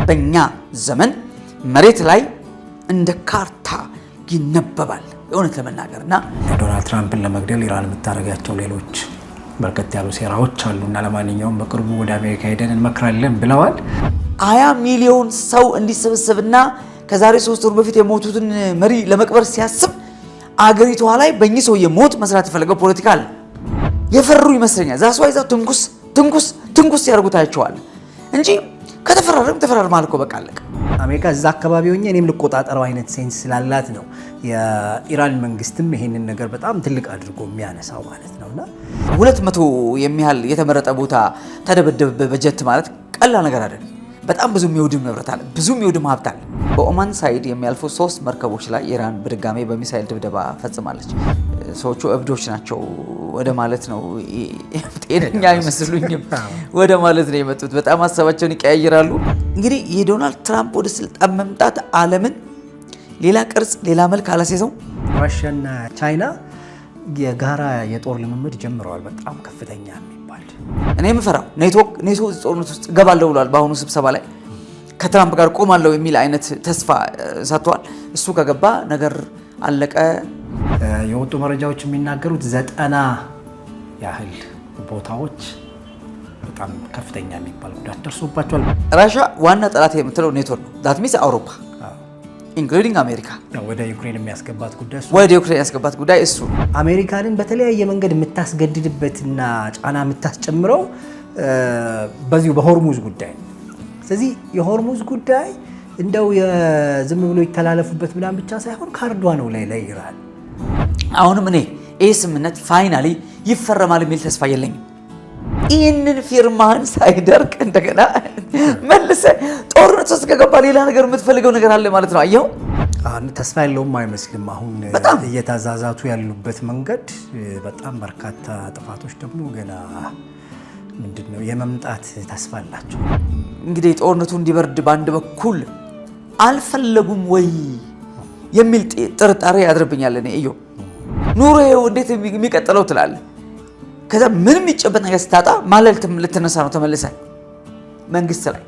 በእኛ ዘመን መሬት ላይ እንደ ካርታ ይነበባል እውነት ለመናገርና ዶናልድ ትራምፕን ለመግደል ኢራን የምታደርጋቸው ሌሎች በርከት ያሉ ሴራዎች አሉና ለማንኛውም በቅርቡ ወደ አሜሪካ ሄደን እንመክራለን ብለዋል። 20 ሚሊዮን ሰው እንዲሰበሰብና ከዛሬ 3 ወር በፊት የሞቱትን መሪ ለመቅበር ሲያስብ አገሪቷ ላይ በእኚህ ሰውዬ ሞት መስራት የፈለገው ፖለቲካ አለ። የፈሩ ይመስለኛል። ዛስዋይዛ ትንኩስ ያርጉታቸዋል እንጂ ከተፈራረም ማለት ነው በቃ አለቀ። አሜሪካ እዛ አካባቢ ሆኜ እኔም ልቆጣጠረው አይነት ሴንስ ስላላት ነው የኢራን መንግስትም ይሄንን ነገር በጣም ትልቅ አድርጎ የሚያነሳው ማለት ነውና 200 የሚያህል የተመረጠ ቦታ ተደበደበ በጀት ማለት ቀላል ነገር አይደለም። በጣም ብዙ የሚወድም ንብረት አለ፣ ብዙ የሚወድም ሀብት አለ። በኦማን ሳይድ የሚያልፉ 3 መርከቦች ላይ ኢራን በድጋሜ በሚሳኤል ድብደባ ፈጽማለች። ሰዎቹ እብዶች ናቸው ወደ ማለት ነው፣ ጤነኛ አይመስሉኝም ወደ ማለት ነው የመጡት። በጣም ሀሳባቸውን ይቀያይራሉ። እንግዲህ የዶናልድ ትራምፕ ወደ ስልጣን መምጣት ዓለምን ሌላ ቅርጽ ሌላ መልክ አላስይዘው። ራሽያና ቻይና የጋራ የጦር ልምምድ ጀምረዋል። በጣም ከፍተኛ የሚባል እኔ የምፈራው ኔቶ ጦርነት ውስጥ ገባለሁ ብሏል። በአሁኑ ስብሰባ ላይ ከትራምፕ ጋር ቆማለሁ የሚል አይነት ተስፋ ሰጥቷል። እሱ ከገባ ነገር አለቀ። የወጡ መረጃዎች የሚናገሩት 90 ያህል ቦታዎች በጣም ከፍተኛ የሚባል ጉዳት ደርሶባቸዋል። ራሽያ ዋና ጠላት የምትለው ኔቶ ነው። ዳት ሚንስ አውሮፓ ኢንክሉዲንግ አሜሪካ ወደ ዩክሬን የሚያስገባት ጉዳይ እሱ አሜሪካንን በተለያየ መንገድ የምታስገድድበትና ጫና የምታስጨምረው በዚሁ በሆርሙዝ ጉዳይ። ስለዚህ የሆርሙዝ ጉዳይ እንደው የዝም ብሎ ይተላለፉበት ምናምን ብቻ ሳይሆን ካርዷ ነው ላይ ኢራን። አሁንም እኔ ይህ ስምምነት ፋይናሊ ይፈረማል የሚል ተስፋ የለኝም። ይህንን ፊርማህን ሳይደርቅ እንደገና መልሰ ጦርነት ውስጥ ከገባ ሌላ ነገር የምትፈልገው ነገር አለ ማለት ነው። አየው ተስፋ ያለውም አይመስልም። አሁን እየተዛዛቱ ያሉበት መንገድ በጣም በርካታ ጥፋቶች ደግሞ ገና ምንድነው የመምጣት ተስፋ አላቸው። እንግዲህ ጦርነቱ እንዲበርድ በአንድ በኩል አልፈለጉም ወይ የሚል ጥርጣሬ ያድርብኛል። እኔ እዩ ኑሮው እንዴት የሚቀጥለው ትላለህ። ከዛ ምንም ይጨበጥ ነገር ስታጣ ማለት ልትነሳ ነው ተመልሰ መንግስት ላይ።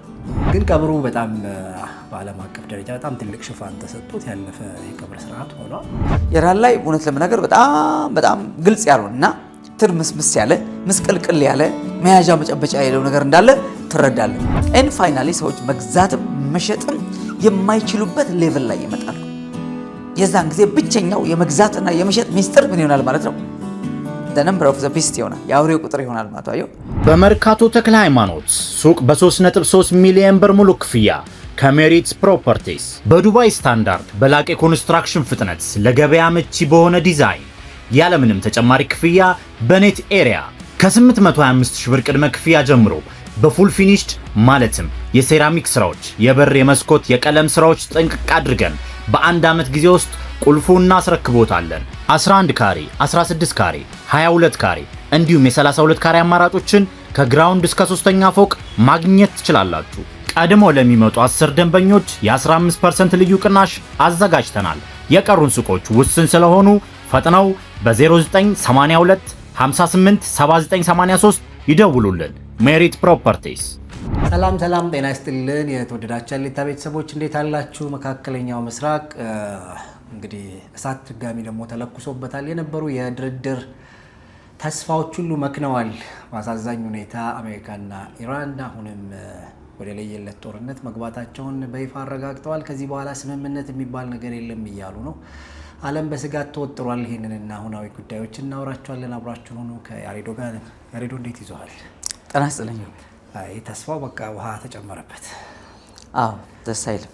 ግን ቀብሩ በጣም በዓለም አቀፍ ደረጃ በጣም ትልቅ ሽፋን ተሰጥቶት ያለፈ የቀብር ስርዓት ሆኗል። ኢራን ላይ እውነት ለመናገር በጣም ግልጽ ያልሆነና ትርምስምስ ያለ ምስቅልቅል ያለ መያዣ መጨበጫ ያለው ነገር እንዳለ ትረዳለህ። ኤን ፋይናሊ ሰዎች መግዛትም መሸጥም የማይችሉበት ሌቭል ላይ ይመጣሉ። የዛን ጊዜ ብቸኛው የመግዛትና የመሸጥ ሚስጥር ምን ይሆናል ማለት ነው? the number of the beast ይሆናል፣ የአውሬው ቁጥር ይሆናል ማለት ነው። በመርካቶ ተክለ ሃይማኖት ሱቅ በ3.3 ሚሊዮን ብር ሙሉ ክፍያ ከሜሪት ፕሮፐርቲስ በዱባይ ስታንዳርድ በላቀ ኮንስትራክሽን ፍጥነት ለገበያ ምቹ በሆነ ዲዛይን ያለምንም ተጨማሪ ክፍያ በኔት ኤሪያ ከ825 ሺህ ብር ቅድመ ክፍያ ጀምሮ በፉል ፊኒሽድ ማለትም የሴራሚክ ስራዎች፣ የበር፣ የመስኮት፣ የቀለም ስራዎች ጥንቅቅ አድርገን በአንድ ዓመት ጊዜ ውስጥ ቁልፉን እናስረክቦታለን። 11 ካሬ፣ 16 ካሬ፣ 22 ካሬ እንዲሁም የ32 ካሬ አማራጮችን ከግራውንድ እስከ 3ኛ ፎቅ ማግኘት ትችላላችሁ። ቀድሞ ለሚመጡ 10 ደንበኞች የ15% ልዩ ቅናሽ አዘጋጅተናል። የቀሩን ሱቆች ውስን ስለሆኑ ፈጥነው በ0982 58 7983 ይደውሉልን። ሜሪት ፕሮፐርቲስ። ሰላም ጤና ይስጥልን። የተወደዳችሁ ያሌታ ቤተሰቦች እንዴት አላችሁ? መካከለኛው ምስራቅ እንግዲህ እሳት ድጋሚ ደግሞ ተለኩሶበታል። የነበሩ የድርድር ተስፋዎች ሁሉ መክነዋል። በአሳዛኝ ሁኔታ አሜሪካና ኢራን አሁንም ወደ ለየለት ጦርነት መግባታቸውን በይፋ አረጋግጠዋል። ከዚህ በኋላ ስምምነት የሚባል ነገር የለም እያሉ ነው። ዓለም በስጋት ተወጥሯል። ይሄንንና አሁናዊ ጉዳዮች እናወራቸዋለን። አብራችሁ ሆኑ። ከያሬዶ ጋር ያሬዶ እንዴት ይዟል? ጤና ይስጥልኝ። አይ ተስፋው በቃ ውሃ ተጨመረበት። አዎ ደስ አይልም።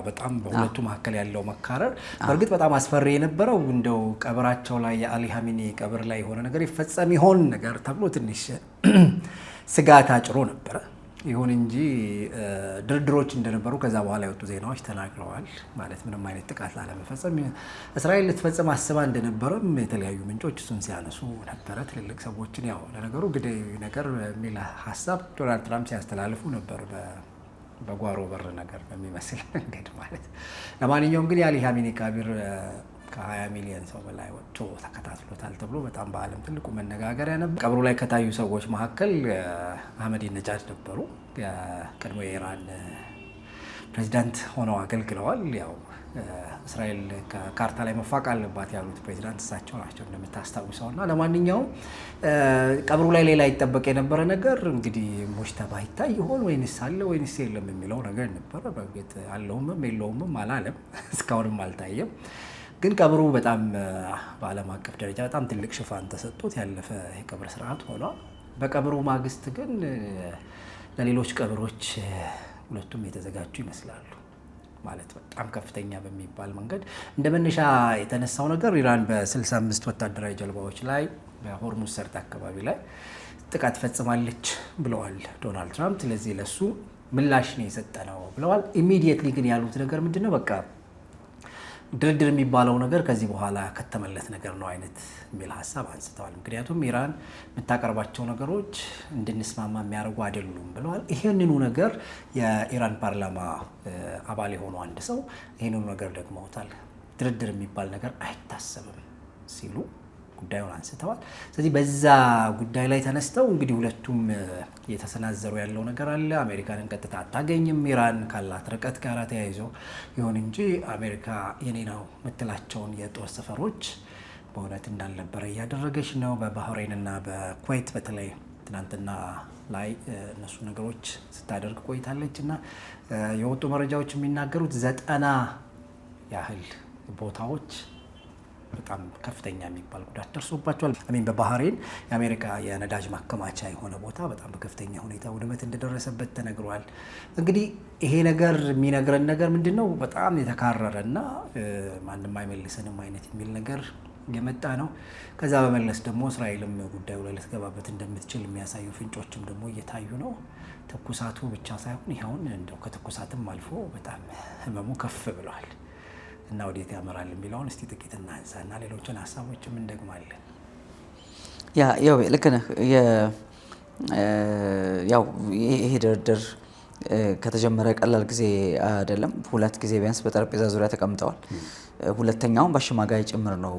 በጣም በሁለቱ መካከል ያለው መካረር በእርግጥ በጣም አስፈሪ የነበረው እንደው ቀብራቸው ላይ የአሊ ሀሚኒ ቀብር ላይ የሆነ ነገር ይፈጸም ይሆን ነገር ተብሎ ትንሽ ስጋት አጭሮ ነበረ። ይሁን እንጂ ድርድሮች እንደነበሩ ከዛ በኋላ የወጡ ዜናዎች ተናግረዋል። ማለት ምንም አይነት ጥቃት ላለመፈጸም እስራኤል ልትፈጽም አስባ እንደነበረም የተለያዩ ምንጮች እሱን ሲያነሱ ነበረ። ትልልቅ ሰዎችን ያው ለነገሩ ግዳይ ነገር የሚል ሀሳብ ዶናልድ ትራምፕ ሲያስተላልፉ ነበር በጓሮ በር ነገር በሚመስል መንገድ ማለት። ለማንኛውም ግን የአሊ ሀሚኒ ቀብር ከ20 ሚሊዮን ሰው በላይ ወጥቶ ተከታትሎታል ተብሎ በጣም በዓለም ትልቁ መነጋገሪያ ነበር። ቀብሩ ላይ ከታዩ ሰዎች መካከል አህመዲነጃድ ነበሩ። ቀድሞ የኢራን ፕሬዚዳንት ሆነው አገልግለዋል። ያው እስራኤል ከካርታ ላይ መፋቅ አለባት ያሉት ፕሬዚዳንት እሳቸው ናቸው እንደምታስታውሰውና ለማንኛውም ቀብሩ ላይ ሌላ ይጠበቅ የነበረ ነገር እንግዲህ ሙጅተባ ይታይ ይሆን ወይንስ አለ ወይንስ የለም የሚለው ነገር ነበረ። በእርግጥ አለውም የለውም አላለም፣ እስካሁንም አልታየም። ግን ቀብሩ በጣም በዓለም አቀፍ ደረጃ በጣም ትልቅ ሽፋን ተሰጥቶት ያለፈ የቀብር ስርዓት ሆኗል። በቀብሩ ማግስት ግን ለሌሎች ቀብሮች ሁለቱም የተዘጋጁ ይመስላሉ። ማለት በጣም ከፍተኛ በሚባል መንገድ እንደ መነሻ የተነሳው ነገር ኢራን በ65 ወታደራዊ ጀልባዎች ላይ በሆርሙዝ ሰርጥ አካባቢ ላይ ጥቃት ፈጽማለች ብለዋል ዶናልድ ትራምፕ። ስለዚህ ለሱ ምላሽ ነው የሰጠነው ብለዋል። ኢሚዲየትሊ ግን ያሉት ነገር ምንድነው? በቃ ድርድር የሚባለው ነገር ከዚህ በኋላ ከተመለት ነገር ነው አይነት የሚል ሀሳብ አንስተዋል። ምክንያቱም ኢራን የምታቀርባቸው ነገሮች እንድንስማማ የሚያደርጉ አይደሉም ብለዋል። ይህንኑ ነገር የኢራን ፓርላማ አባል የሆኑ አንድ ሰው ይህንኑ ነገር ደግመውታል። ድርድር የሚባል ነገር አይታሰብም ሲሉ ጉዳዩን አንስተዋል። ስለዚህ በዛ ጉዳይ ላይ ተነስተው እንግዲህ ሁለቱም እየተሰናዘሩ ያለው ነገር አለ። አሜሪካንን ቀጥታ አታገኝም ኢራን ካላት ርቀት ጋር ተያይዞ። ይሁን እንጂ አሜሪካ የኔ ነው የምትላቸውን የጦር ሰፈሮች በእውነት እንዳልነበረ እያደረገች ነው። በባህሬንና በኩዌት በተለይ ትናንትና ላይ እነሱ ነገሮች ስታደርግ ቆይታለች እና የወጡ መረጃዎች የሚናገሩት 90 ያህል ቦታዎች በጣም ከፍተኛ የሚባል ጉዳት ደርሶባቸዋል። በባህሬን የአሜሪካ የነዳጅ ማከማቻ የሆነ ቦታ በጣም በከፍተኛ ሁኔታ ውድመት እንደደረሰበት ተነግሯል። እንግዲህ ይሄ ነገር የሚነግረን ነገር ምንድን ነው? በጣም የተካረረና ማንም አይመልሰንም አይነት የሚል ነገር የመጣ ነው። ከዛ በመለስ ደግሞ እስራኤልም ጉዳዩ ላይ ልትገባበት እንደምትችል የሚያሳዩ ፍንጮችም ደግሞ እየታዩ ነው። ትኩሳቱ ብቻ ሳይሆን ይኸውን እንደው ከትኩሳትም አልፎ በጣም ህመሙ ከፍ ብለዋል እና ወዴት ያመራል የሚለውን እስቲ ጥቂት እናንሳና ሌሎችን ሀሳቦችም እንደግማለን። ያው ልክ ነህ። ያው ይሄ ድርድር ከተጀመረ ቀላል ጊዜ አይደለም። 2 ጊዜ ቢያንስ በጠረጴዛ ዙሪያ ተቀምጠዋል። ሁለተኛውን በአሸማጋይ ጭምር ነው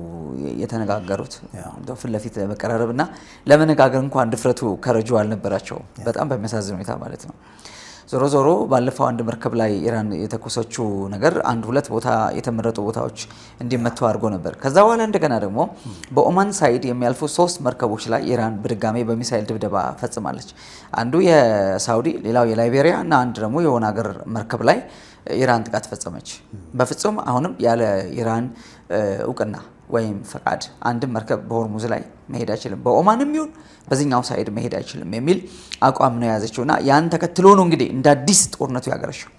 የተነጋገሩት። ፊት ለፊት ለመቀራረብና ለመነጋገር እንኳን ድፍረቱ ከረጁ አልነበራቸውም። በጣም በሚያሳዝን ሁኔታ ማለት ነው። ዞሮ ዞሮ ባለፈው አንድ መርከብ ላይ ኢራን የተኮሰችው ነገር 1-2 ቦታ የተመረጡ ቦታዎች እንዲመቱ አድርጎ ነበር። ከዛ በኋላ እንደገና ደግሞ በኦማን ሳይድ የሚያልፉ 3 መርከቦች ላይ ኢራን በድጋሜ በሚሳኤል ድብደባ ፈጽማለች። አንዱ የሳውዲ፣ ሌላው የላይቤሪያ እና አንድ ደግሞ የሆነ ሀገር መርከብ ላይ ኢራን ጥቃት ፈጸመች። በፍጹም አሁንም ያለ ኢራን እውቅና ወይም ፈቃድ አንድም መርከብ በሆርሙዝ ላይ መሄድ አይችልም፣ በኦማንም ይሁን በዚህኛው ሳይድ መሄድ አይችልም የሚል አቋም ነው የያዘችውና ያን ተከትሎ ነው እንግዲህ እንደ አዲስ ጦርነቱ ያገረሸው።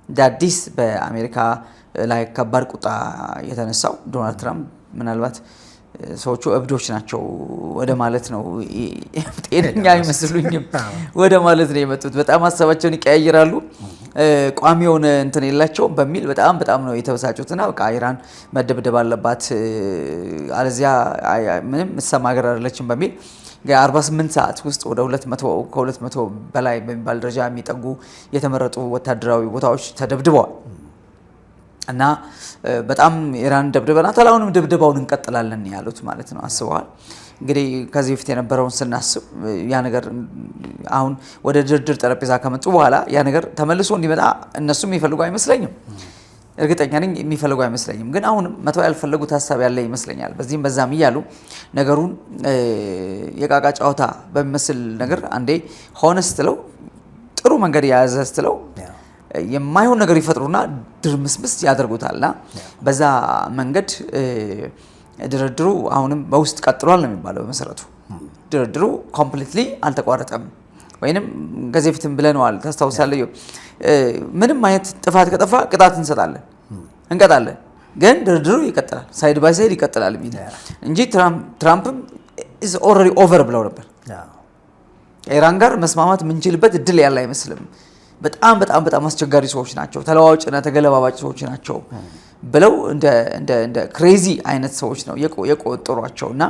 እንደ አዲስ በአሜሪካ ላይ ከባድ ቁጣ የተነሳው ዶናልድ ትራምፕ ምናልባት ሰዎቹ እብዶች ናቸው ወደ ማለት ነው፣ ጤነኛ አይመስሉኝም ወደ ማለት ነው የመጡት። በጣም ሀሳባቸውን ይቀያይራሉ፣ ቋሚ የሆነ እንትን የላቸውም በሚል በጣም ነው የተበሳጩትና በቃ ኢራን መደብደብ አለባት አለዚያ ምንም ምሰማ ሀገር አይደለችም በሚል 48 ሰዓት ውስጥ ወደ 200 በላይ በሚባል ደረጃ የሚጠጉ የተመረጡ ወታደራዊ ቦታዎች ተደብድበዋል። እና በጣም ኢራን ደብድበናታል፣ አሁንም ድብደባውን እንቀጥላለን ያሉት ማለት ነው። አስበዋል እንግዲህ ከዚህ በፊት የነበረውን ስናስብ ያ ነገር አሁን ወደ ድርድር ጠረጴዛ ከመጡ በኋላ ያ ነገር ተመልሶ እንዲመጣ እነሱም የሚፈልጉ አይመስለኝም። እርግጠኛ ነኝ የሚፈልጉ አይመስለኝም። ግን አሁንም መተው ያልፈለጉት ሀሳብ ያለ ይመስለኛል። በዚህም በዛም እያሉ ነገሩን የቃቃ ጨዋታ በሚመስል ነገር አንዴ ሆነ ስትለው ጥሩ መንገድ የያዘ ስትለው የማይሆን ነገር ይፈጥሩና ድርምስምስ ያደርጉታልና በዛ መንገድ ድርድሩ አሁንም በውስጥ ቀጥሏል ነው የሚባለው። በመሰረቱ ድርድሩ ኮምፕሊትሊ አልተቋረጠም። ወይንም ከዚህ በፊትም ብለነዋል ታስታውሳለህ፣ ምንም አይነት ጥፋት ከጠፋ ቅጣት እንቀጣለን፣ ግን ድርድሩ ይቀጥላል፣ ሳይድ ባይ ሳይድ ይቀጥላል የሚል እንጂ ትራምፕም ኢዝ ኦልሬዲ ኦቨር ብለው ነበር። ከኢራን ጋር መስማማት የምንችልበት እድል ያለ አይመስልም፣ በጣም አስቸጋሪ ሰዎች ናቸው፣ ተለዋዋጭና ተገለባባጭ ሰዎች ናቸው ብለው እንደ ክሬዚ አይነት ሰዎች ነው የቆጠሯቸውና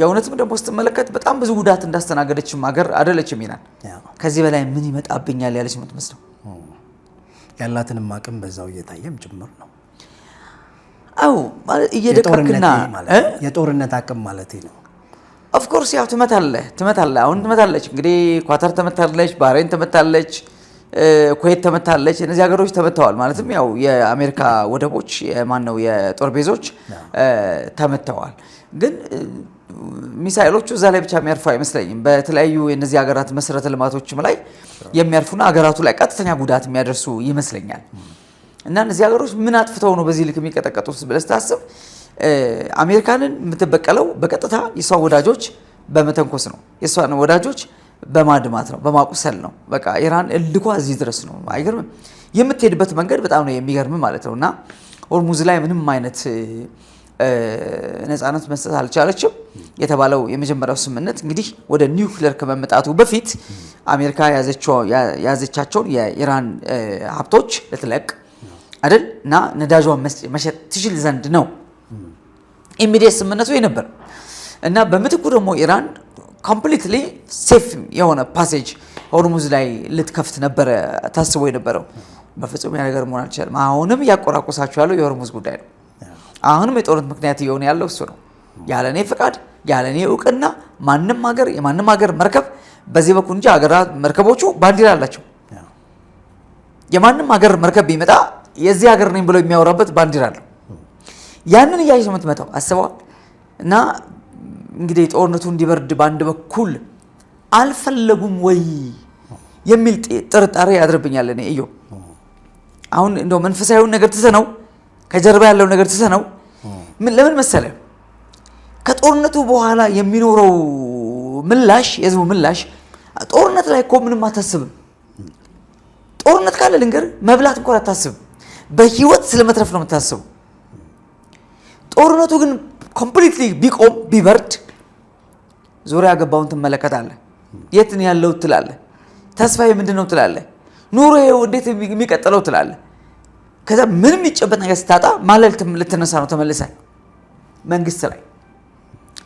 የእውነትም ደግሞ ስትመለከት በጣም ብዙ ጉዳት እንዳስተናገደችም ሀገር አይደለችም ኢራን። ከዚህ በላይ ምን ይመጣብኛል ያለች የምትመስለው ያላትንም አቅም በዛው እየታየም ጭምር ነው። አው እየደቀቅና የጦርነት አቅም ማለት ነው። ኦፍ ኮርስ ያው ትመታለህ አሁን ትመታለች። እንግዲህ ኳታር ተመታለች፣ ባህሬን ተመታለች፣ ኩዌት ተመታለች። እነዚህ ሀገሮች ተመተዋል። ማለትም ያው የአሜሪካ ወደቦች ማነው የጦር ቤዞች ተመተዋል። ግን ሚሳኤሎቹ እዛ ላይ ብቻ የሚያርፉ አይመስለኝም። በተለያዩ የነዚህ ሀገራት መሰረተ ልማቶችም ላይ የሚያርፉና ሀገራቱ ላይ ቀጥተኛ ጉዳት የሚያደርሱ ይመስለኛል። እና እነዚህ ሀገሮች ምን አጥፍተው ነው በዚህ ልክ የሚቀጠቀጡት ብለህ ስታስብ አሜሪካንን የምትበቀለው በቀጥታ የሷ ወዳጆች በመተንኮስ ነው። የሷን ወዳጆች በማድማት ነው፣ በማቁሰል ነው። በቃ ኢራን እልኳ እዚህ ድረስ ነው። አይገርምም? የምትሄድበት መንገድ በጣም ነው የሚገርም ማለት ነው። እና ሆርሙዝ ላይ ምንም አይነት ነፃነት መስጠት አልቻለችም። የተባለው የመጀመሪያው ስምምነት እንግዲህ ወደ ኒውክሌር ከመምጣቱ በፊት አሜሪካ ያዘቻቸውን የኢራን ሀብቶች ልትለቅ አይደል እና ነዳጇን መሸጥ ትችል ዘንድ ነው ኢሚዲየት ስምምነቱ የነበር እና በምትኩ ደግሞ ኢራን ኮምፕሊትሊ ሴፍ የሆነ ፓሴጅ ሆርሙዝ ላይ ልትከፍት ነበረ ታስቦ የነበረው። በፍጹም ያ ነገር መሆን አልቻለም። አሁንም እያቆራቆሳቸው ያለው የሆርሙዝ ጉዳይ ነው። አሁንም የጦርነት ምክንያት እየሆነ ያለው እሱ ነው። ያለኔ ፍቃድ ያለኔ እውቅና የማንም ሀገር መርከብ በዚህ በኩል እንጂ ሀገራት መርከቦቹ ባንዲራ አላቸው። የማንም ሀገር መርከብ ቢመጣ የዚህ ሀገር ነኝ ብሎ የሚያወራበት ባንዲራ አለው። ያንን እያየች ነው የምትመጣው። አስበዋል። እና እንግዲህ ጦርነቱ እንዲበርድ በአንድ በኩል አልፈለጉም ወይ የሚል ጥርጣሬ ያድርብኛል። እኔ እዩ አሁን እንደው መንፈሳዊውን ነገር ትተነው ከጀርባ ያለው ነገር ትተነው ለምን መሰለ ከጦርነቱ በኋላ የሚኖረው ምላሽ የህዝቡ ምላሽ ጦርነት ላይ እኮ ምንም አታስብም። ጦርነት ካለ ልንገር መብላት እንኳን አታስብም። በህይወት ስለመትረፍ ነው የምታስበው። ጦርነቱ ግን ኮምፕሊትሊ ቢቆም ቢበርድ ዙሪያ ገባውን ትመለከታለህ። የት ነው ያለው ትላለህ። ተስፋዬ ምንድነው ትላለህ። ኑሮዬ እንዴት የሚቀጥለው ትላለህ። ከዛ ምንም ይጨበጥ ነገር ስታጣ ማለት ልትነሳ ነው ተመልሰህ መንግስት ላይ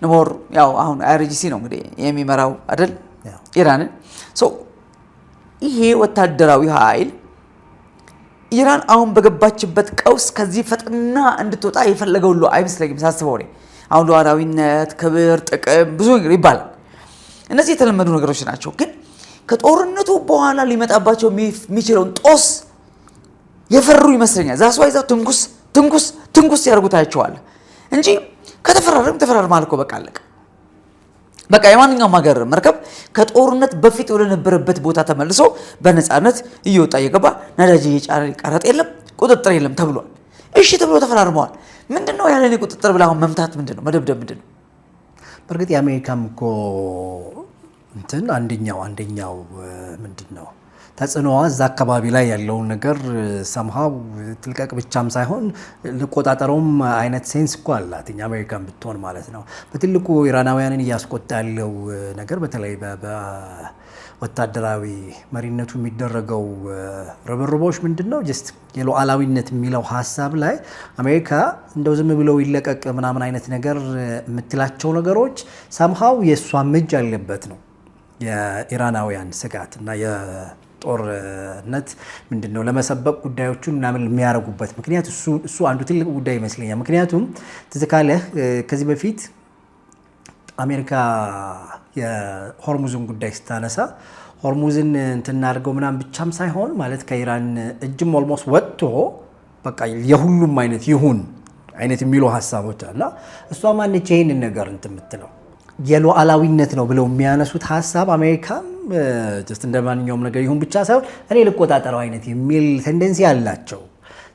ነበር። ያው አሁን አይአርጂሲ ነው እንግዲህ የሚመራው አይደል ኢራንን። ይሄ ወታደራዊ ኃይል ኢራን አሁን በገባችበት ቀውስ ከዚህ ፈጥና እንድትወጣ የፈለገው ሁሉ አይመስለኝም ሳስበው ነው። አሁን ሉዓላዊነት፣ ክብር፣ ጥቅም ብዙ ነገር ይባላል። እነዚህ የተለመዱ ነገሮች ናቸው። ግን ከጦርነቱ በኋላ ሊመጣባቸው የሚችለውን ጦስ የፈሩ ይመስለኛል። ዛስዋይዛ ትንኩስ ያርጉታቸዋል እንጂ ከተፈራረም ማለት ነው በቃ አለቀ። በቃ የማንኛውም ሀገር መርከብ ከጦርነት በፊት ወደ ነበረበት ቦታ ተመልሶ በነፃነት እየወጣ እየገባ ነዳጅ እየጫረ ቀረጥ የለም ቁጥጥር የለም ተብሏል። እሺ ተብሎ ተፈራርመዋል። ምንድነው ያለኔ ቁጥጥር ብላ አሁን መምታት ምንድነው መደብደብ ምንድነው? በእርግጥ የአሜሪካም እኮ እንትን አንደኛው ምንድነው ተጽዕኖዋ እዛ አካባቢ ላይ ያለውን ነገር ሰምሃው ትልቀቅ ብቻም ሳይሆን ልቆጣጠረውም አይነት ሴንስ እኮ አላት አሜሪካን ብትሆን ማለት ነው። በትልቁ ኢራናውያንን እያስቆጣ ያለው ነገር በተለይ በወታደራዊ መሪነቱ የሚደረገው ርብርቦች ምንድነው ጀስት የሉዓላዊነት የሚለው ሀሳብ ላይ አሜሪካ እንደው ዝም ብለው ይለቀቅ ምናምን አይነት ነገር የምትላቸው ነገሮች ሰምሃው የእሷ እጅ ያለበት ነው። የኢራናውያን ስጋት እና ጦርነት ምንድነው ለመሰበቅ ጉዳዮቹን ምናምን የሚያረጉበት ምክንያት እሱ አንዱ ትልቅ ጉዳይ ይመስለኛል። ምክንያቱም ትዝ ካለህ ከዚህ በፊት አሜሪካ የሆርሙዝን ጉዳይ ስታነሳ ሆርሙዝን እንትና አድርገው ምናምን ብቻም ሳይሆን ማለት ከኢራን እጅም ኦልሞስት ወጥቶ በቃ የሁሉም አይነት ይሁን አይነት የሚሉ ሀሳቦች አለ። እሷ ማነች ይሄንን ነገር እንትን የምትለው የሉዓላዊነት ነው ብለው የሚያነሱት ሀሳብ አሜሪካም ጀስት እንደማንኛውም ነገር ይሁን ብቻ ሳይሆን እኔ ልቆጣጠረው አይነት የሚል ቴንደንሲ አላቸው።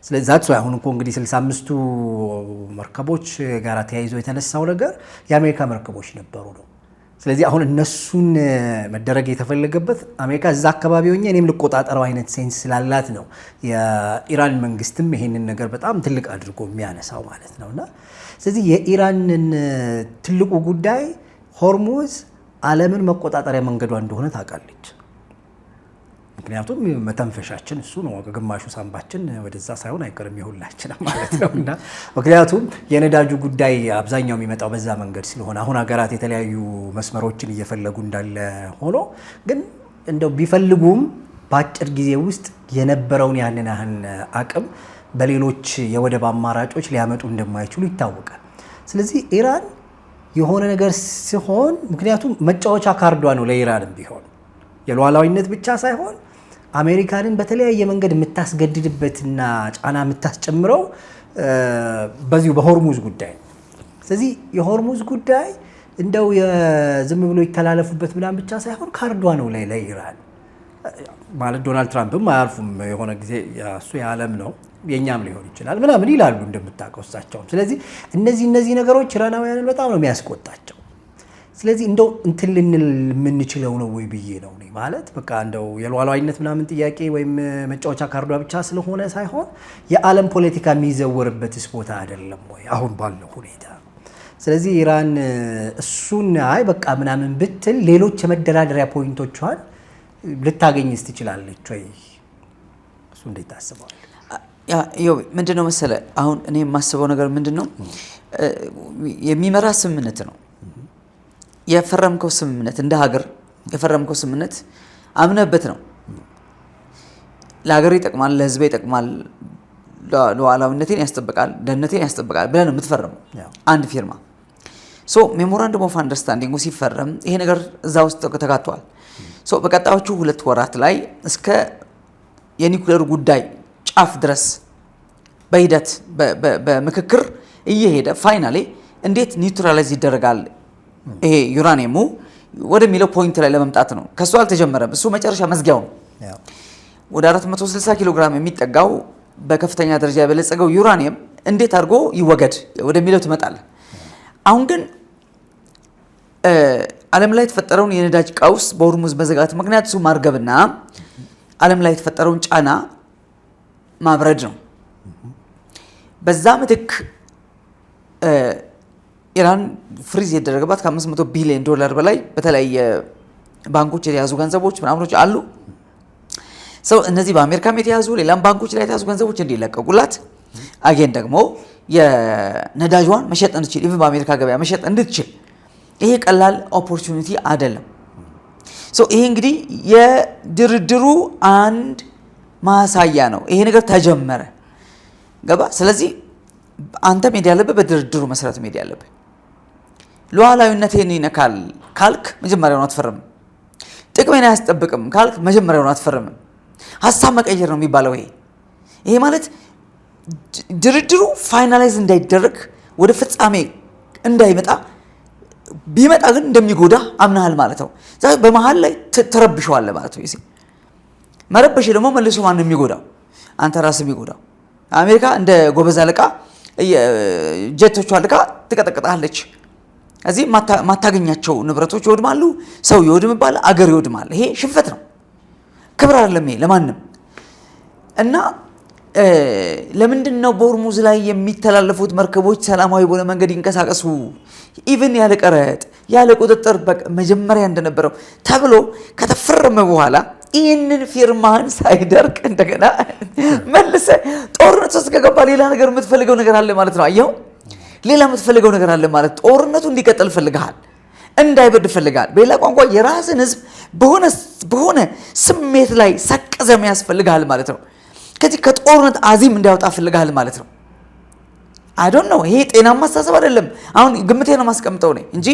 ስለዚህ ዛት አሁን እኮ እንግዲህ 65ቱ መርከቦች ጋር ተያይዞ የተነሳው ነገር የአሜሪካ መርከቦች ነበሩ ነው። ስለዚህ አሁን እነሱን መደረግ የተፈለገበት አሜሪካ እዛ አካባቢ ሆኜ እኔም ልቆጣጠረው አይነት ሴንስ ስላላት ነው የኢራን መንግስትም ይሄንን ነገር በጣም ትልቅ አድርጎ የሚያነሳው ማለት ነውና ስለዚህ የኢራንን ትልቁ ጉዳይ ሆርሙዝ ዓለምን መቆጣጠሪያ መንገዷ እንደሆነ ታውቃለች። ምክንያቱም መተንፈሻችን እሱ ነው። ግማሹ ሳንባችን ወደዛ ሳይሆን አይቀርም ይሁላችን ማለት ነውና ምክንያቱም የነዳጁ ጉዳይ አብዛኛው የሚመጣው በዛ መንገድ ስለሆነ አሁን ሀገራት የተለያዩ መስመሮችን እየፈለጉ እንዳለ ሆኖ ግን እንደው ቢፈልጉም በአጭር ጊዜ ውስጥ የነበረውን ያንን ያህል አቅም በሌሎች የወደብ አማራጮች ሊያመጡ እንደማይችሉ ይታወቃል። ስለዚህ ኢራን የሆነ ነገር ሲሆን ምክንያቱም መጫወቻ ካርዷ ነው ለኢራንም ቢሆን የሉዓላዊነት ብቻ ሳይሆን አሜሪካንን በተለያየ መንገድ የምታስገድድበትና ጫና የምታስጨምረው በዚሁ በሆርሙዝ ጉዳይ። ስለዚህ የሆርሙዝ ጉዳይ እንደው የዝም ብሎ ይተላለፉበት ምናምን ብቻ ሳይሆን ካርዷ ነው ለኢራን ማለት ዶናልድ ትራምፕም አያርፉም። የሆነ ጊዜ እሱ የዓለም ነው የኛም ሊሆን ይችላል ምናምን ይላሉ እንደምታውቀው እሳቸውም። ስለዚህ እነዚህ ነገሮች ኢራናውያንን በጣም ነው የሚያስቆጣቸው። ስለዚህ እንደው እንትን ልንል የምንችለው ነው ወይ ብዬ ነው ማለት በቃ እንደው የሉዓላዊነት ምናምን ጥያቄ ወይም መጫወቻ ካርዷ ብቻ ስለሆነ ሳይሆን የዓለም ፖለቲካ የሚዘወርበትስ ቦታ አይደለም ወይ አሁን ባለው ሁኔታ። ስለዚህ ኢራን እሱን አይ በቃ ምናምን ብትል ሌሎች የመደራደሪያ ፖይንቶቿን ልታገኝስ ትችላለች ወይ? እሱ እንዴት ታስበዋል? ምንድነው መሰለ አሁን እኔ የማስበው ነገር ምንድነው የሚመራ ስምምነት ነው የፈረምከው ስምምነት እንደ ሀገር የፈረምከው ስምምነት አምነበት ነው ለሀገር ይጠቅማል ለህዝብ ይጠቅማል ሉዓላዊነቴን ያስጠብቃል ደህንነቴን ያስጠብቃል ብለህ ነው የምትፈርመው አንድ ፊርማ። ሜሞራንደም ኦፍ አንደርስታንዲንግ ሲፈረም ይሄ ነገር እዛ ውስጥ ተካቷል። በቀጣዮቹ 2 ወራት ላይ እስከ የኒውክሌር ጉዳይ ጫፍ ድረስ በሂደት በምክክር እየሄደ ፋይናሌ እንዴት ኒውትራላይዝ ይደረጋል ይሄ ዩራኒየሙ ወደሚለው ፖይንት ላይ ለመምጣት ነው። ከሱ አልተጀመረም። እሱ መጨረሻ መዝጊያው ነው። ወደ 460 ኪሎ ግራም የሚጠጋው በከፍተኛ ደረጃ የበለጸገው ዩራኒየም እንዴት አድርጎ ይወገድ ወደሚለው ትመጣለህ። አሁን ግን ዓለም ላይ የተፈጠረውን የነዳጅ ቀውስ በሆርሙዝ መዘጋት ምክንያት እሱ ማርገብና ዓለም ላይ የተፈጠረውን ጫና ማብረድ ነው። በዛ ምትክ ኢራን ፍሪዝ የተደረገባት ከ500 ቢሊዮን ዶላር በላይ በተለያየ ባንኮች የተያዙ ገንዘቦች ምናምኖች አሉ። እነዚህ በአሜሪካም የተያዙ ሌላም ባንኮች ላይ የተያዙ ገንዘቦች እንዲለቀቁላት አጌን ደግሞ የነዳጇን መሸጥ እንድትችል ኢቭን በአሜሪካ ገበያ መሸጥ እንድትችል ይሄ ቀላል ኦፖርቹኒቲ አይደለም። ይሄ እንግዲህ የድርድሩ አንድ ማሳያ ነው። ይሄ ነገር ተጀመረ ገባ። ስለዚህ አንተ ሜድ ያለብህ በድርድሩ መሰረት ሜድ ያለብህ ሉዓላዊነቴን ይነካል ካልክ መጀመሪያውን አትፈርምም። ጥቅሜን አያስጠብቅም ካልክ መጀመሪያውን አትፈርምም። ሀሳብ መቀየር ነው የሚባለው። ይሄ ማለት ድርድሩ ፋይናላይዝ እንዳይደረግ ወደ ፍጻሜ እንዳይመጣ ቢመጣ ግን እንደሚጎዳ አምናሃል ማለት ነው። በመሃል ላይ ተረብሸዋለህ ማለት ነው። መረበሽ ደግሞ መልሶ ማን ነው የሚጎዳው? አንተ ራስህ የሚጎዳው። አሜሪካ እንደ ጎበዝ አለቃ ጀቶቿ አለቃ ትቀጠቅጣለች። እዚህ ማታገኛቸው ንብረቶች ይወድማሉ፣ ሰው ይወድማል፣ አገር ይወድማል። ይሄ ሽንፈት ነው፣ ክብር አይደለም ይሄ ለማንም። እና ለምንድን ነው በሆርሙዝ ላይ የሚተላለፉት መርከቦች ሰላማዊ በሆነ መንገድ ይንቀሳቀሱ ኢቭን ያለ ቀረጥ ያለ ቁጥጥር መጀመሪያ እንደነበረው ተብሎ ከተፈረመ በኋላ ይህንን ፊርማን ሳይደርቅ እንደገና መልሰ ጦርነት ውስጥ ከገባ ሌላ ነገር የምትፈልገው ነገር አለ ማለት ነው። አየው፣ ሌላ የምትፈልገው ነገር አለ ማለት ጦርነቱ እንዲቀጥል ፈልግሃል፣ እንዳይበርድ ፈልግሃል። በሌላ ቋንቋ የራስን ህዝብ በሆነ ስሜት ላይ ሰቅዘም ያስፈልግሃል ማለት ነው። ከዚህ ከጦርነት አዚም እንዲያወጣ ፈልግሃል ማለት ነው። አይ ዶንት ኖ፣ ይሄ ጤናማ አስተሳሰብ አይደለም። አሁን ግምቴ ነው ማስቀምጠው ነው እንጂ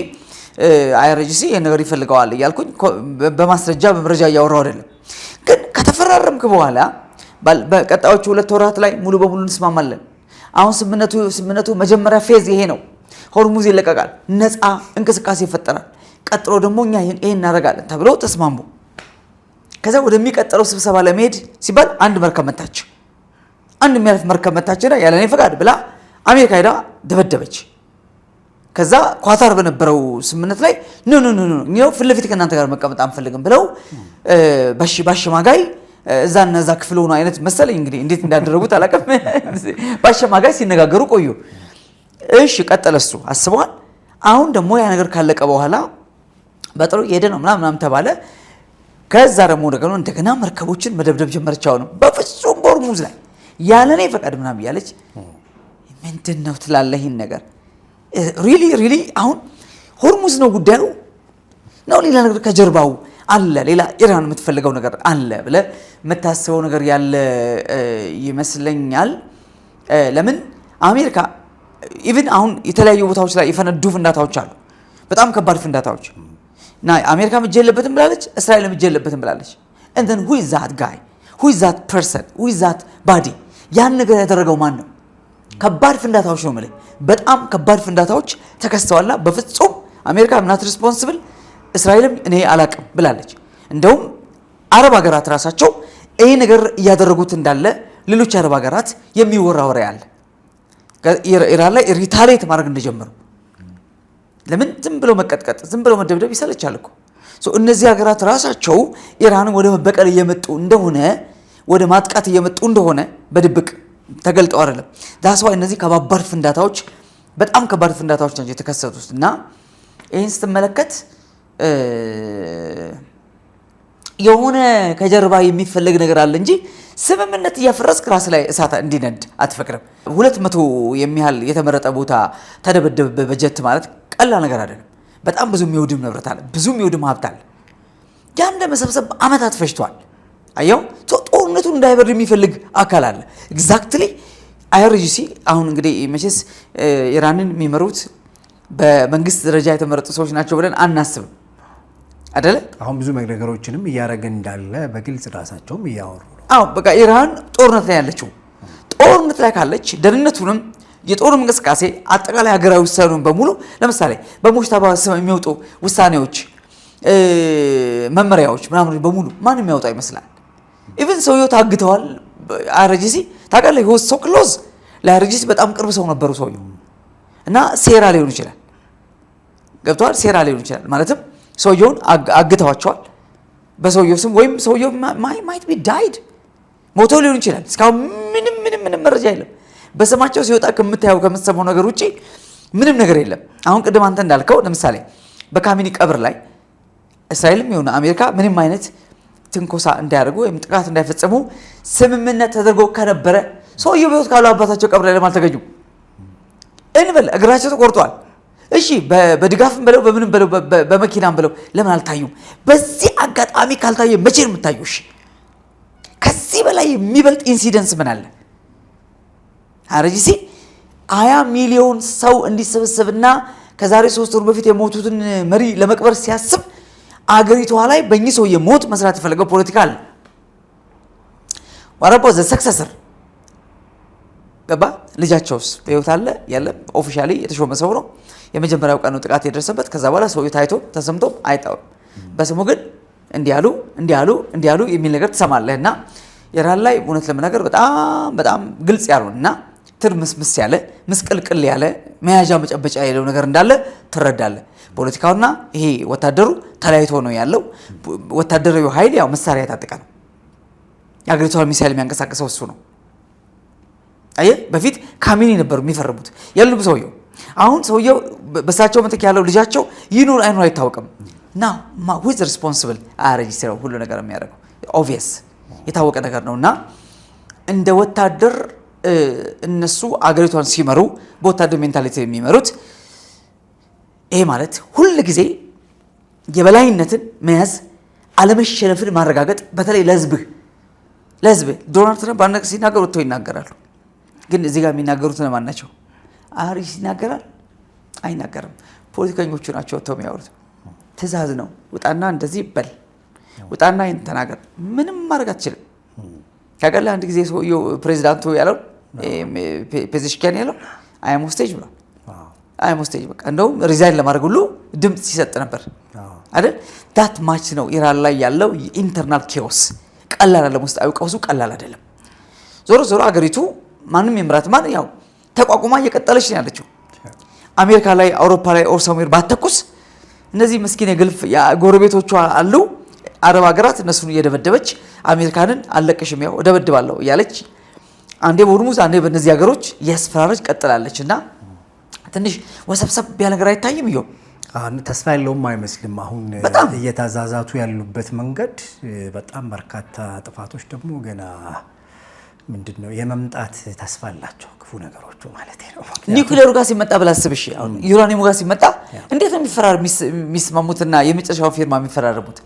አይአርጂሲ ይሄን ነገር ይፈልገዋል እያልኩኝ በማስረጃ በመረጃ እያወራው አይደለም። ግን ከተፈራረምክ በኋላ በቀጣዮቹ 2 ወራት ላይ ሙሉ በሙሉ እንስማማለን። አሁን ስምምነቱ መጀመሪያ ፌዝ ይሄ ነው። ሆርሙዝ ይለቀቃል፣ ነፃ እንቅስቃሴ ይፈጠራል። ቀጥሎ ደግሞ እኛ ይሄን እናደርጋለን ተብለው ተስማሙ። ከዛ ወደሚቀጥለው ስብሰባ ለመሄድ ሲባል አንድ መርከብ መታች። አንድ የሚያልፍ መርከብ መታችና ያለኔ ፈቃድ ብላ አሜሪካ ሄዳ ደበደበች። ከዛ ኳታር በነበረው ስምምነት ላይ ኖ እኛው ፊት ለፊት ከእናንተ ጋር መቀመጥ አንፈልግም ብለው ባሸማጋይ እዛ ክፍል ሆኖ አይነት መሰለኝ እንግዲህ እንዴት እንዳደረጉት አላውቅም። ባሸማጋይ ሲነጋገሩ ቆዩ። እሺ ቀጠለ። እሱ አስበዋል። አሁን ደግሞ ያ ነገር ካለቀ በኋላ በጥሩ ሄደ ነው ምናምን ተባለ። ከዛ ደግሞ እንደገና መርከቦችን መደብደብ ጀመረች። አሁንም በፍጹም በሆርሙዝ ላይ ያለኔ ፈቃድ ምናምን እያለች ምንድን ነው ትላለህ? ይህን ነገር ሪሊ አሁን ሆርሙዝ ነው ጉዳዩ ነው? ሌላ ነገር ከጀርባው አለ? ሌላ ኢራን የምትፈልገው ነገር አለ ብለህ የምታስበው ነገር ያለ ይመስለኛል። ለምን አሜሪካ ኢቭን አሁን የተለያዩ ቦታዎች ላይ የፈነዱ ፍንዳታዎች አሉ፣ በጣም ከባድ ፍንዳታዎች እና አሜሪካ እጅ የለበትም ብላለች፣ እስራኤልም እጅ የለበትም ብላለች። and then who is that guy who is that person who is that body ያን ነገር ያደረገው ማን ነው? ከባድ ፍንዳታዎች ነው ማለት በጣም ከባድ ፍንዳታዎች ተከስተዋልና በፍጹም አሜሪካ not responsible እስራኤልም እኔ አላቅም ብላለች። እንደውም አረብ ሀገራት ራሳቸው ይሄ ነገር ያደረጉት እንዳለ ሌሎች አረብ ሀገራት የሚወራ ወሬ አለ ኢራን ላይ ሪታሌት ማድረግ እንደጀመሩ። ለምን ዝም ብሎ መቀጥቀጥ ዝም ብሎ መደብደብ ይሰለቻል እኮ እነዚህ ሀገራት ራሳቸው ኢራንን ወደ መበቀል እየመጡ እንደሆነ ወደ ማጥቃት እየመጡ እንደሆነ በድብቅ ተገልጠው አይደለም። ዳስዋ እነዚህ ከባባድ ፍንዳታዎች በጣም ከባድ ፍንዳታዎች ናቸው የተከሰቱት እና ይህን ስትመለከት የሆነ ከጀርባ የሚፈልግ ነገር አለ እንጂ ስምምነት እያፈረስክ ራስ ላይ እሳት እንዲነድ አትፈቅድም። 200 የሚያህል የተመረጠ ቦታ ተደበደበ በጀት ማለት ቀላል ነገር አይደለም። በጣም ብዙ የሚወድም ንብረት አለ፣ ብዙ የሚወድም ሀብት አለ። ያን ለመሰብሰብ አመታት ፈጅቷል። አየው ጦርነቱን እንዳይበርድ የሚፈልግ አካል አለ። ኤግዛክትሊ አይአርጂሲ አሁን እንግዲህ መቼስ ኢራንን የሚመሩት በመንግስት ደረጃ የተመረጡ ሰዎች ናቸው ብለን አናስብም አይደለ? አሁን ብዙ ነገሮችንም እያደረገ እንዳለ በግልጽ ራሳቸውም እያወሩ ነው። አዎ በቃ ኢራን ጦርነት ላይ ያለችው ጦርነት ላይ ካለች ደህንነቱንም የጦር እንቅስቃሴ አጠቃላይ ሀገራዊ ውሳኔውን በሙሉ ለምሳሌ በሙሽታባ ስም የሚወጡ ውሳኔዎች መመሪያዎች ምናምን በሙሉ ማን የሚያወጣ ይመስላል? ኢቭን ሰውየው ታግተዋል። አይአርጂሲ ታውቃለህ ይወስ ሶ ክሎዝ ለአይአርጂሲ በጣም ቅርብ ሰው ነበሩ ሰውየው እና ሴራ ሊሆን ይችላል። ገብቷል? ሴራ ሊሆን ይችላል ማለትም ሰውየውን አግተዋቸዋል በሰውየው ስም ወይም ሰውየው ማይት ቢ ዳይድ ሞቶ ሊሆን ይችላል። እስካሁን ምንም መረጃ የለም። በስማቸው ሲወጣ ከምታየው ከምትሰማው ነገር ውጪ ምንም ነገር የለም። አሁን ቅድም አንተ እንዳልከው ለምሳሌ በካሚኒ ቀብር ላይ እስራኤልም ይሁን አሜሪካ ምንም አይነት ትንኮሳ እንዳያደርጉ ወይም ጥቃት እንዳይፈጽሙ ስምምነት ተደርጎ ከነበረ ሰውየው በህይወት ካሉ አባታቸው ቀብር ላይ ለምን አልተገኙም? እንበል እግራቸው ተቆርጧል። እሺ በድጋፍም በለው በምንም በለው በመኪናም በለው ለምን አልታዩም? በዚህ አጋጣሚ ካልታየ መቼ ነው የምታዩሽ? ከዚህ በላይ የሚበልጥ ኢንሲደንስ ምን አለ? አይአርጂሲ 20 ሚሊዮን ሰው እንዲሰበሰብና ከዛሬ 3 ወር በፊት የሞቱትን መሪ ለመቅበር ሲያስብ አገሪቷ ላይ በእኚህ ሰውዬ ሞት መስራት የፈለገው ፖለቲካ አለ። ዋረፖ ዘ ሰክሰሰር ገባ ልጃቸውስ በህይወት አለ የለም? ኦፊሻሊ የተሾመ ሰው ነው። የመጀመሪያው ቀን ነው ጥቃት የደረሰበት። ከዛ በኋላ ሰውዬው ታይቶ ተሰምቶ አይጣውም። በስሙ ግን እንዲያሉ የሚል ነገር ትሰማለህና ኢራን ላይ እውነት ለመናገር በጣም ግልጽ ያልሆነና ትርምስምስ ያለ ምስቅልቅል ያለ መያዣ መጨበጫ ያለው ነገር እንዳለ ትረዳለህ። ፖለቲካውና ይሄ ወታደሩ ተለያይቶ ነው ያለው። ወታደራዊ ኃይል ያው መሳሪያ የታጠቀ ነው። የአገሪቷን ሚሳኤል የሚያንቀሳቅሰው እሱ ነው። አየህ በፊት ካሚኒ ነበሩ የሚፈርሙት የሉም ሰውየው። አሁን ሰውየው በሳቸው ምትክ ያለው ልጃቸው ይኑር አይኑር አይታወቅም። ናው who is responsible አይአርጂሲ ነው ሁሉ ነገር የሚያደርገው ኦብቪየስ የታወቀ ነገር ነውና እንደ ወታደር እነሱ አገሪቷን ሲመሩ በወታደር ሜንታሊቲ የሚመሩት ይሄ ማለት ሁሉ ጊዜ የበላይነትን መያዝ አለመሸነፍን ማረጋገጥ በተለይ ለህዝብ ዶናልድ ትራምፕ አንድ ነገር ሲናገሩ ወጥተው ይናገራሉ። ግን እዚህ ጋር የሚናገሩት ለማን ናቸው? አይአርጂሲ ይናገራል አይናገርም። ፖለቲከኞቹ ናቸው ወጥተው የሚያወሩት። ትእዛዝ ነው። ውጣና እንደዚህ በል ውጣና ይሄን ተናገር። ምንም ማድረግ አትችልም። ካቀላ አንድ ጊዜ ሰውየው ፕሬዚዳንቱ ያለው ፔዜሽኪያን ያለው አይም ሆስቴጅ ብሏል። አይም ሆስቴጅ በቃ እንደውም ሪዛይን ለማድረግ ሁሉ ድምጽ ሲሰጥ ነበር አይደል? ዳት ማች ነው ኢራን ላይ ያለው ኢንተርናል ኬኦስ። ቀላል አይደለም። ውስጣዊ ቀውሱ ቀላል አይደለም። ዞሮ አገሪቱ ማንም የምራት ማን ያው ተቋቁማ እየቀጠለች ነው ያለችው። አሜሪካ ላይ አውሮፓ ላይ ኦር ሰምዌር ባተኩስ እነዚህ ምስኪን የግልፍ ጎረቤቶቿ አሉ አረብ ሀገራት እነሱን እየደበደበች አሜሪካንን አለቀሽም ያው ደበድባለሁ እያለች አንዴ በሆርሙዝ አንዴ በእነዚህ ሀገሮች እያስፈራረች ቀጥላለች እና ትንሽ ወሰብሰብ ያለ ነገር አይታይም? ይኸው ተስፋ ያለውም አይመስልም። አሁን እየተዛዛቱ ያሉበት መንገድ በጣም በርካታ ጥፋቶች ደግሞ ገና ምንድነው የመምጣት ተስፋ አላቸው ክፉ ነገሮቹ ማለት ነው። ኒውክሌሩ ጋር ሲመጣ ብላስብሽ አሁን ዩራኒየሙ ጋር ሲመጣ እንዴት ነው የሚስማሙትና የመጨረሻው ፊርማ የሚፈራረሙት?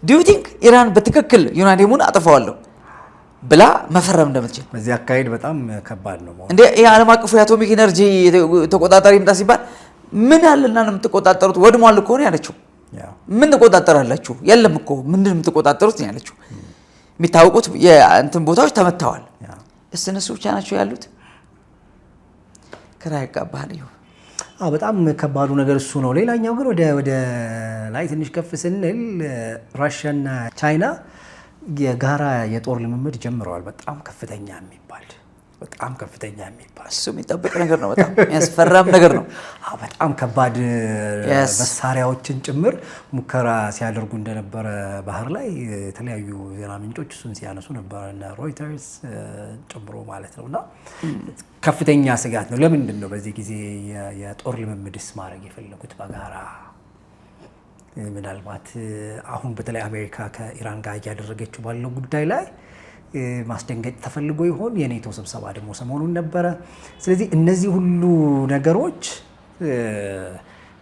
ዱ ዩ ቲንክ ኢራን በትክክል ዩራኒየሙን አጥፋዋለሁ ብላ መፈረም እንደምትችል? በዚህ አካሄድ በጣም ከባድ ነው እንዴ። የዓለም አቀፉ የአቶሚክ ኤነርጂ ተቆጣጣሪ ምጣ ሲባል ምን ያለና ነው የምትቆጣጠሩት? ወድሟል እኮ ነው ያለችው። ምን ተቆጣጠራላችሁ? የለም እኮ ምንድን ነው የምትቆጣጠሩት ነው ያለችው። የሚታወቁት የእንትን ቦታዎች ተመተዋል። እነሱ ብቻ ናቸው ያሉት። ግራ ያጋባል። በጣም ከባዱ ነገር እሱ ነው። ሌላኛው ግን ወደ ላይ ትንሽ ከፍ ስንል ራሽያና ቻይና የጋራ የጦር ልምምድ ጀምረዋል። በጣም ከፍተኛ የሚባል እሱ የሚጠበቅ ነገር ነው። በጣም የሚያስፈራም ነገር ነው። በጣም ከባድ መሳሪያዎችን ጭምር ሙከራ ሲያደርጉ እንደነበረ ባህር ላይ የተለያዩ ዜና ምንጮች እሱን ሲያነሱ ነበር፣ ሮይተርስ ጨምሮ ማለት ነው። እና ከፍተኛ ስጋት ነው። ለምንድን ነው በዚህ ጊዜ የጦር ልምምድስ ማድረግ የፈለጉት በጋራ? ምናልባት አሁን በተለይ አሜሪካ ከኢራን ጋር እያደረገችው ባለው ጉዳይ ላይ ማስደንገጥ ተፈልጎ ይሆን? የኔቶ ስብሰባ ደግሞ ሰሞኑን ነበረ። ስለዚህ እነዚህ ሁሉ ነገሮች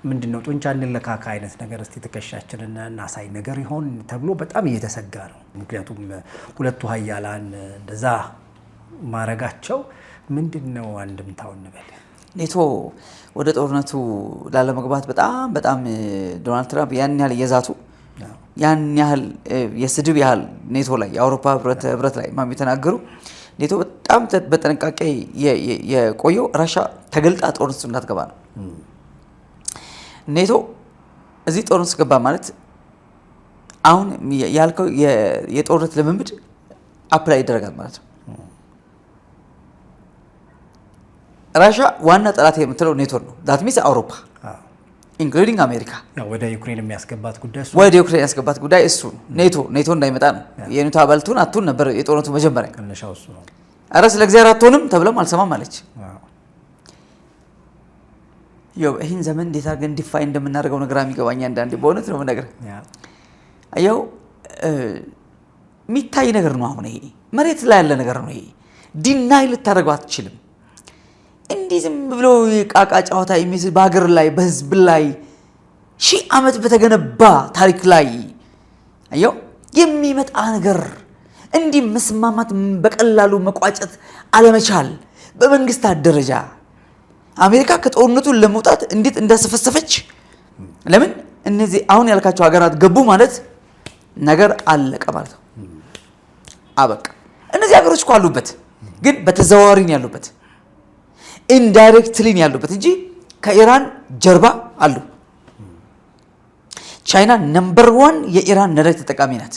ምንድነው ጡንቻ እንለካካ አይነት ነገር እስቲ ትከሻችንን እናሳይ ነገር ይሆን ተብሎ በጣም እየተሰጋ ነው። ምክንያቱም ሁለቱ ሀያላን እንደዛ ማረጋቸው ምንድነው አንድምታው እንበል? ኔቶ ወደ ጦርነቱ ላለመግባት በጣም ዶናልድ ትራምፕ ያን ያህል እየዛቱ ያን ያህል የስድብ ያህል ኔቶ ላይ የአውሮፓ ህብረት ላይ የተናገሩ ኔቶ በጣም በጥንቃቄ የቆየው ራሻ ተገልጣ ጦርነት ውስጥ እንዳትገባ ነው። ኔቶ እዚህ ጦርነት ውስጥ ገባ ማለት አሁን ያልከው የጦርነት ልምምድ አፕላይ ይደረጋል ማለት ነው። ራሻ ዋና ጠላት የምትለው ኔቶ ነው። ዳት ሚንስ አውሮፓ ኢንክሉዲንግ አሜሪካ ወደ ዩክሬን የሚያስገባት ጉዳይ እሱ ነው። ኔቶ እንዳይመጣ ነው። የኔቶ አባልቱን አቱን ነበር የጦርነቱ መጀመሪያ ከነሻው እሱ ነው። አረ ስለ እግዚአብሔር አትሆንም ተብለም አልሰማም አለች። ይህን ዘመን እንዴት አድርገን ዲፋይ እንደምናደርገው ነገር የሚገባኝ አንዳንዴ በእውነት ነው ነገር ያው የሚታይ ነገር ነው። አሁን ይሄ መሬት ላይ ያለ ነገር ነው። ይሄ ዲናይ ልታደርገው አትችልም። እንዲህ ዝም ብሎ ቃቃ ጨዋታ የሚመስል በሀገር ላይ በህዝብ ላይ 1000 ዓመት በተገነባ ታሪክ ላይ አየው የሚመጣ ነገር እንዲህ መስማማት በቀላሉ መቋጨት አለመቻል በመንግስታት ደረጃ አሜሪካ ከጦርነቱ ለመውጣት እንዴት እንዳሰፈሰፈች ለምን እነዚህ አሁን ያልካቸው ሀገራት ገቡ ማለት ነገር አለቀ ማለት ነው። አበቃ። እነዚህ ሀገሮች እኮ አሉበት፣ ግን በተዘዋዋሪ ነው ያሉበት፣ ኢንዳይሬክትሊ ነው ያሉበት እንጂ ከኢራን ጀርባ አሉ። ቻይና ነምበር 1 የኢራን ነዳጅ ተጠቃሚ ናት።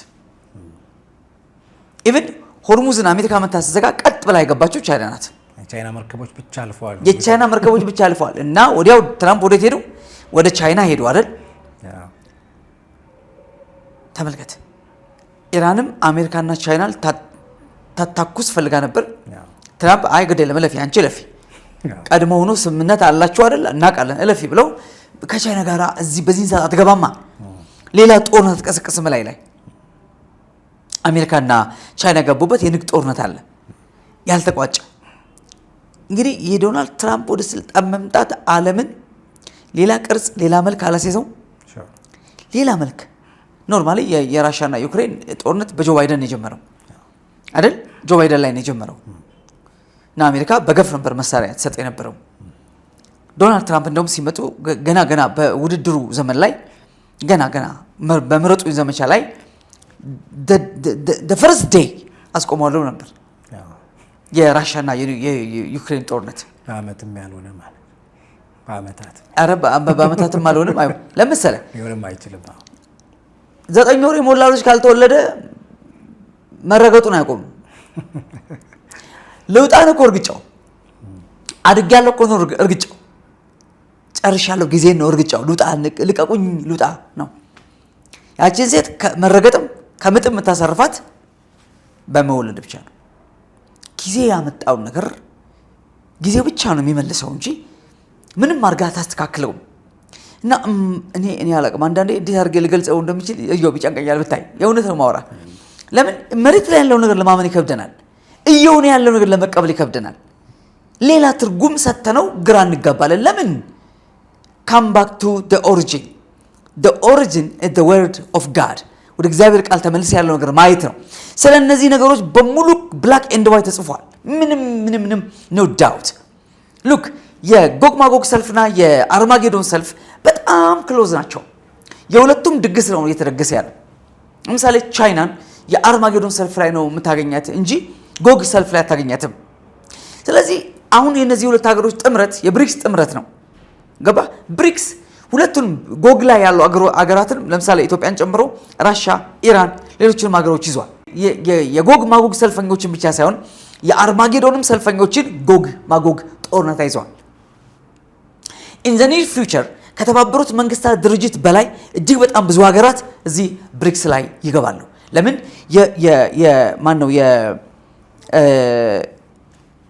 ኢቭን ሆርሙዝን አሜሪካ መታ ስትዘጋ ቀጥ ብላ የገባችው ቻይና ናት። የቻይና መርከቦች ብቻ አልፈዋል። እና ወዲያው ትራምፕ ወዴት ሄዱ? ወደ ቻይና ሄዱ አይደል? ተመልከት። ኢራንም አሜሪካና ቻይና ታታኩስ ፈልጋ ነበር። ትራምፕ አይ ግድ የለም እለፊ፣ አንቺ እለፊ፣ ቀድሞ ሆኖ ስምምነት አላችሁ አይደል? እናውቃለን፣ እለፊ ብለው ከቻይና ጋር በዚህ ሰዓት አትገባማ፣ ሌላ ጦርነት ተቀሰቀሰ ላይ አሜሪካና ቻይና ገቡበት። የንግድ ጦርነት አለ ያልተቋጨ። እንግዲህ የዶናልድ ትራምፕ ወደ ስልጣን መምጣት ዓለምን ሌላ ቅርጽ ሌላ መልክ አላሴዘው። ሌላ መልክ ኖርማሊ የራሻና ዩክሬን ጦርነት በጆ ባይደን ነው የጀመረው አይደል? ጆ ባይደን ላይ ነው የጀመረው እና አሜሪካ በገፍ ነበር መሳሪያ ተሰጠ የነበረው። ዶናልድ ትራምፕ እንደውም ሲመጡ ገና በውድድሩ ዘመን ላይ ገና በምረጡ ዘመቻ ላይ the first day አስቆመዋለሁ ነበር የራሻና የዩክሬን ጦርነት። በአመትም ያልሆነ ማለት በአመታትም አልሆነም። ለምሳሌ ሊሆንም አይችልም። 9 ወር የሞላ ልጅ ካልተወለደ መረገጡን አያቆምም። ልውጣን እኮ እርግጫው፣ አድጌያለሁ እኮ ነው እርግጫው፣ ጨርሻለሁ ጊዜ ነው እርግጫው፣ ልውጣ ልቀቁኝ ልውጣ ነው። ያቺን ሴት መረገጥም ከምጥም የምታሰርፋት በመወለድ ብቻ ነው። ጊዜ ያመጣው ነገር ጊዜው ብቻ ነው የሚመልሰው እንጂ ምንም አድርጋ አታስተካክለውም። እና እኔ አላቅም አንዳንዴ እንዴት አድርጌ ልገልጸው እንደምችል እየው ቢጨንቀኛል ብታይ። የእውነት ነው ማውራ። ለምን መሬት ላይ ያለው ነገር ለማመን ይከብደናል፣ እየሆነ ያለው ነገር ለመቀበል ይከብደናል። ሌላ ትርጉም ሰተነው ግራ እንጋባለን። ለምን come back to the origin is the word of God። ወደ እግዚአብሔር ቃል ተመልሰ ያለው ነገር ማየት ነው። ስለ እነዚህ ነገሮች በሙሉ ብላክ ኤንድ ዋይት ተጽፏል። ምንም no doubt። ሉክ የጎግ ማጎግ ሰልፍና የአርማጌዶን ሰልፍ በጣም ክሎዝ ናቸው። የሁለቱም ድግስ ነው እየተደገሰ ያለው። ለምሳሌ ቻይናን የአርማጌዶን ሰልፍ ላይ ነው የምታገኛት እንጂ ጎግ ሰልፍ ላይ አታገኛትም። ስለዚህ አሁን የነዚህ ሁለት ሀገሮች ጥምረት የብሪክስ ጥምረት ነው። ገባ? ብሪክስ ሁለቱን ጎግ ላይ ያሉ አገራትን ለምሳሌ ኢትዮጵያን ጨምሮ ራሻ፣ ኢራን፣ ሌሎችንም ሀገሮች ይዟል። የጎግ ማጎግ ሰልፈኞችን ብቻ ሳይሆን የአርማጌዶንም ሰልፈኞችን ጎግ ማጎግ ጦርነት ይዟል። ኢን ዘ ኒር ፊውቸር ከተባበሩት መንግስታት ድርጅት በላይ እጅግ በጣም ብዙ ሀገራት እዚህ ብሪክስ ላይ ይገባሉ። ለምን? ማነው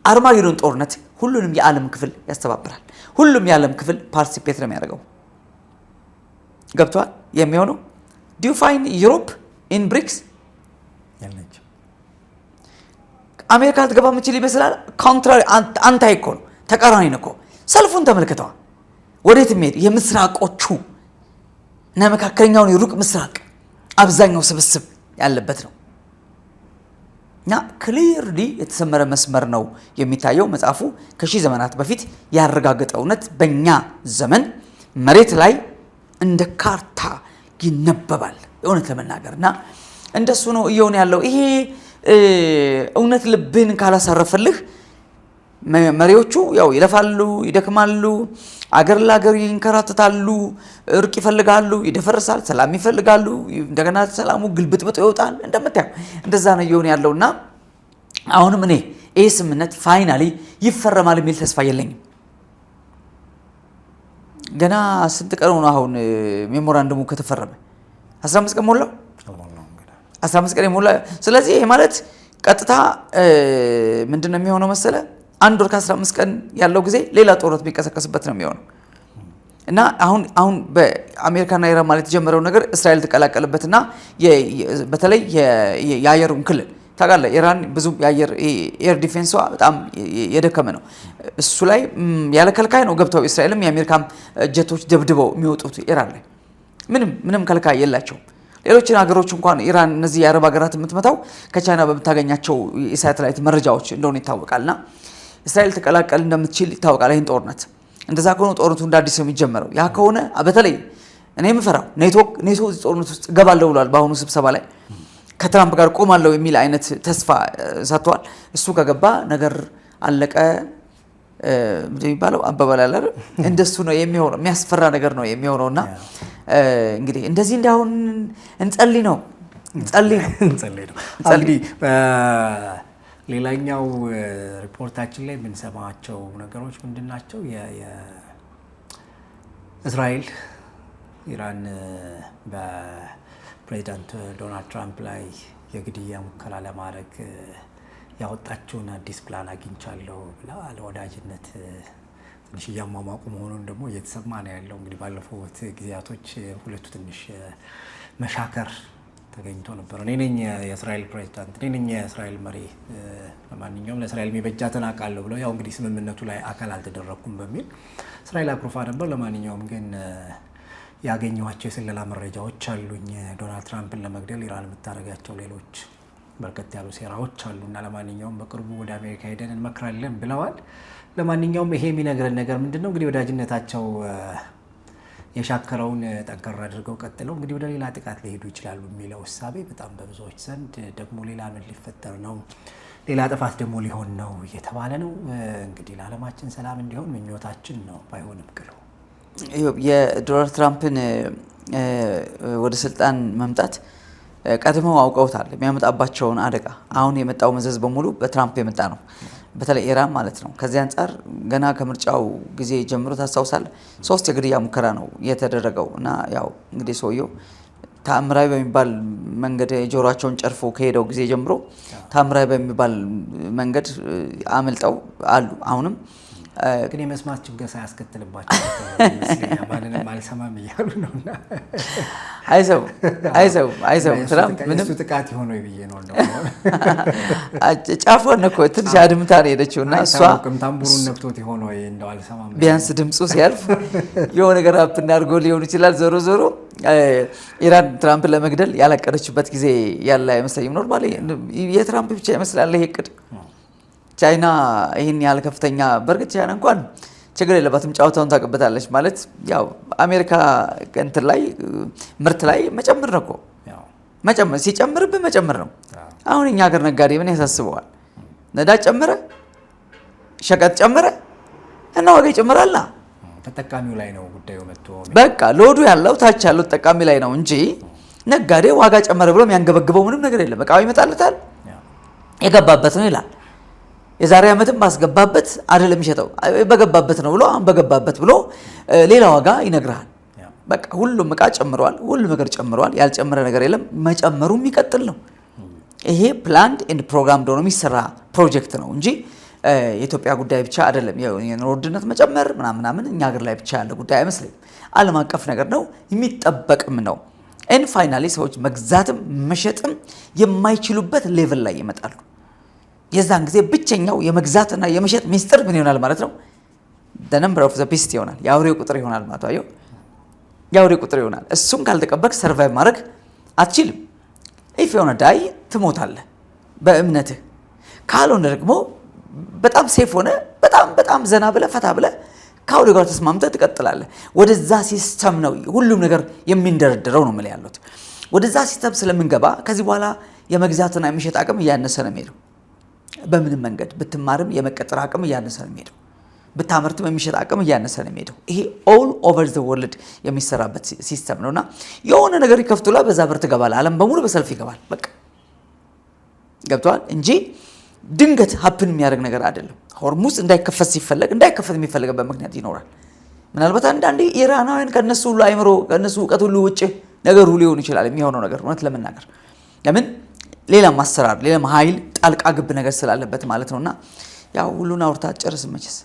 የአርማጌዶን ጦርነት ሁሉንም የዓለም ክፍል ያስተባብራል። ሁሉም የዓለም ክፍል ፓርቲሲፔት ነው የሚያደርገው። ገብቷል? የሚሆነው ዱ ዩ ፋይንድ ዩሮፕ ኢን ብሪክስ? አሜሪካ ልትገባ የምችል ይመስላል። ኮንትራሪ አንታይ እኮ ነው፣ ተቃራኒ ነው እኮ። ሰልፉን ተመልክተዋል። ወዴት የሚሄድ የምስራቆቹ እና መካከለኛውን የሩቅ ምስራቅ አብዛኛው ስብስብ ያለበት ነው እና ክሊርሊ የተሰመረ መስመር ነው የሚታየው። መጽሐፉ ከሺህ ዘመናት በፊት ያረጋገጠ እውነት በእኛ ዘመን መሬት ላይ እንደ ካርታ ይነበባል። እውነት ለመናገር እና እንደሱ ነው እየሆነ ያለው። ይሄ እውነት ልብን ካላሳረፈልህ መሪዎቹ ያው ይለፋሉ፣ ይደክማሉ፣ አገር ለአገር ይንከራተታሉ፣ እርቅ ይፈልጋሉ፣ ይደፈርሳል፣ ሰላም ይፈልጋሉ፣ እንደገና ሰላሙ ግልብጥብጥ ይወጣል። እንደምታየው እንደዛ ነው እየሆነ ያለውና አሁንም እኔ ይህ ስምምነት ፋይናሊ ይፈረማል የሚል ተስፋ የለኝም። ገና ስንት ቀን ሆነ አሁን ሜሞራንደሙ ከተፈረመ? 15 ቀን ሞላው። 15 ቀን ሞላ። ስለዚህ ይሄ ማለት ቀጥታ ምንድነው የሚሆነው መሰለ? አንድ ወር ከ15 ቀን ያለው ጊዜ ሌላ ጦርነት የሚቀሰቀስበት ነው የሚሆነው እና አሁን በአሜሪካና ኢራን ማለት የጀመረው ነገር እስራኤል ተቀላቀለበትና በተለይ የአየሩን ክልል ታውቃለህ። ኢራን ብዙ የአየር ኤር ዲፌንሷ በጣም የደከመ ነው። እሱ ላይ ያለ ከልካይ ነው ገብተው እስራኤልም የአሜሪካም ጀቶች ደብድበው የሚወጡት ኢራን ላይ ምንም ከልካይ የላቸውም። ሌሎችን ሀገሮች እንኳን ኢራን እነዚህ የአረብ ሀገራት የምትመታው ከቻይና በምታገኛቸው የሳተላይት መረጃዎች እንደሆነ ይታወቃልና እስራኤል ተቀላቀል እንደምትችል ይታወቃል። ይህን ጦርነት እንደዛ ከሆነ ጦርነቱ እንደ አዲስ ነው የሚጀመረው። ያ ከሆነ በተለይ እኔ የምፈራው ኔቶ ጦርነት ውስጥ ገባለሁ ብሏል። በአሁኑ ስብሰባ ላይ ከትራምፕ ጋር ቆማለሁ የሚል አይነት ተስፋ ሰጥቷል። እሱ ከገባ ነገር አለቀ የሚባለው አባባል አለ። እንደሱ ነው የሚሆነው። የሚያስፈራ ነገር ነው የሚሆነውና እንግዲህ እንደዚህ እንዳሁን እንጸልይ ነው። እንግዲህ ሌላኛው ሪፖርታችን ላይ የምንሰማቸው ነገሮች ምንድን ናቸው? እስራኤል ኢራን በፕሬዚዳንት ዶናልድ ትራምፕ ላይ የግድያ ሙከራ ለማድረግ ያወጣችውን አዲስ ፕላን አግኝቻለሁ ብላ ለወዳጅነት ትንሽ እያሟሟቁ መሆኑን ደግሞ እየተሰማ ነው ያለው። እንግዲህ ባለፉት ጊዜያቶች ሁለቱ ትንሽ መሻከር ተገኝቶ ነበር። እኔ ነኝ የእስራኤል ፕሬዚዳንት፣ እኔ ነኝ የእስራኤል መሪ፣ ለማንኛውም ለእስራኤል የሚበጃትን አውቃለሁ ብለው ያው እንግዲህ ስምምነቱ ላይ አካል አልተደረኩም በሚል እስራኤል አኩርፋ ነበር። ለማንኛውም ግን ያገኘኋቸው የስለላ መረጃዎች አሉኝ። ዶናልድ ትራምፕን ለመግደል ኢራን የምታደርጋቸው ሌሎች በርከት ያሉ ሴራዎች አሉና ለማንኛውም በቅርቡ ወደ አሜሪካ ሄደን እንመክራለን ብለዋል። ለማንኛውም ይሄ የሚነግረን ነገር ምንድነው? እንግዲህ ወዳጅነታቸው የሻከረውን ጠንከር አድርገው ቀጥለው እንግዲህ ወደ ሌላ ጥቃት ሊሄዱ ይችላሉ የሚለው እሳቤ በጣም በብዙዎች ዘንድ ደግሞ ሌላ ምን ሊፈጠር ነው፣ ሌላ ጥፋት ደግሞ ሊሆን ነው እየተባለ ነው። እንግዲህ ለዓለማችን ሰላም እንዲሆን ምኞታችን ነው። ባይሆንም ቅሉ የዶናልድ ትራምፕን ወደ ስልጣን መምጣት ቀድመው አውቀውታል፣ የሚያመጣባቸውን አደጋ። አሁን የመጣው መዘዝ በሙሉ በትራምፕ የመጣ ነው፣ በተለይ ኢራን ማለት ነው። ከዚህ አንጻር ገና ከምርጫው ጊዜ ጀምሮ ታስታውሳለህ 3 የግድያ ሙከራ ነው የተደረገው እና ያው እንግዲህ ሰውየው ተአምራዊ በሚባል መንገድ ጆሮአቸውን ጨርፎ ከሄደው ጊዜ ጀምሮ ተአምራዊ በሚባል መንገድ አመልጠው አሉ። አሁንም ግን የመስማት ችግር ሳያስከትልባቸው ማንንም አልሰማም እያሉ ነውና አይሰው ትራምፕ ምንም ጥቃት የሆነ ብዬ ነው እንደው ጫፏን እኮ ትንሽ አድምታ ነው ሄደችውና እሷ ታምቡሩን ነክቶት የሆነ እንደው አልሰማም ቢያንስ ድምፁ ሲያልፍ የሆነ ነገር አፕ እናድርጎ ሊሆን ይችላል። ዞሮ ኢራን ትራምፕን ለመግደል ያላቀደችበት ጊዜ ያለ አይመስለኝም። ኖርማሊ የትራምፕ ብቻ ይመስላል ይሄ እቅድ። ቻይና ይህን ያህል ከፍተኛ በርግጥ ቻይና እንኳን ችግር የለባትም፣ ጫወታውን ታውቅበታለች። ማለት ያው አሜሪካ እንትን ላይ ምርት ላይ መጨመር ነው እኮ መጨመር ሲጨምርብህ መጨመር ነው። አሁን እኛ ሀገር ነጋዴ ምን ያሳስበዋል? ነዳጅ ጨመረ፣ ሸቀጥ ጨመረ እና ዋጋ ይጨምራል። ተጠቃሚው ላይ ነው ጉዳዩ መጥቶ በቃ ሎዱ ያለው ታች ያለው ተጠቃሚ ላይ ነው እንጂ ነጋዴ ዋጋ ጨመረ ብሎ የሚያንገበግበው ምንም ነገር የለም። እቃው ይመጣለታል፣ የገባበት ነው ይላል። የዛሬ ዓመትም ባስገባበት አይደለም የሚሸጠው በገባበት ነው ብሎ አሁን በገባበት ብሎ ሌላ ዋጋ ይነግራል። በቃ ሁሉም እቃ ጨምሯል፣ ሁሉም ነገር ጨምሯል። ያልጨመረ ነገር የለም። መጨመሩ የሚቀጥል ነው። ይሄ ፕላንድ ኤንድ ፕሮግራም ሆኖ የሚሰራ ፕሮጀክት ነው እንጂ የኢትዮጵያ ጉዳይ ብቻ አይደለም። የኑሮ ውድነት መጨመር ምናምን እኛ ሀገር ላይ ብቻ ያለ ጉዳይ አይመስልም። ዓለም አቀፍ ነገር ነው፣ የሚጠበቅም ነው። ኤንድ ፋይናሊ ሰዎች መግዛትም መሸጥም የማይችሉበት ሌቭል ላይ ይመጣሉ። የዛን ጊዜ ብቸኛው የመግዛትና የመሸጥ ሚስጥር ምን ይሆናል ማለት ነው? the number of the beast ይሆናል። የአውሬው ቁጥር ይሆናል ማለት ነው። የአውሬው ቁጥር ይሆናል። እሱን ካልተቀበልክ ሰርቫይቭ ማድረግ አትችልም። ኢፍ የሆነ ዳይ ትሞታለህ በእምነትህ። ካልሆነ ደግሞ በጣም ሴፍ ሆነ በጣም ዘና ብለህ ፈታ ብለህ ከአውሬው ጋር ተስማምተህ ትቀጥላለህ። ወደዛ ሲስተም ነው ሁሉም ነገር የሚንደረደረው ነው ማለት ያለው። ወደዛ ሲስተም ስለምንገባ ከዚህ በኋላ የመግዛትና የመሸጥ አቅም እያነሰ ነው የሚሄደው። በምንም መንገድ ብትማርም የመቀጠር አቅም እያነሰ ነው የሚሄደው። ብታመርትም የሚሸጥ አቅም እያነሰ ነው የሚሄደው። ይሄ ኦል ኦቨር ዘ ወርልድ የሚሰራበት ሲስተም ነውና የሆነ ነገር ይከፍቱላ፣ በዛ በር ትገባለህ። ዓለም በሙሉ በሰልፍ ይገባል። በቃ ገብቷል እንጂ ድንገት ሀፕን የሚያደርግ ነገር አይደለም። ሆርሙዝ እንዳይከፈት ሲፈለግ እንዳይከፈት የሚፈልግበት ምክንያት ይኖራል። ምናልባት አንዳንዴ ኢራናውያን ከነሱ ሁሉ አይምሮ ከነሱ እውቀት ሁሉ ውጭ ነገሩ ሊሆን ይችላል የሚሆነው ነገር እውነት ለመናገር ለምን ሌላም አሰራር ሌላም ኃይል ጣልቃ ግብ ነገር ስላለበት ማለት ነውና ያው ሁሉን አውርታ ጨርስ መቼስ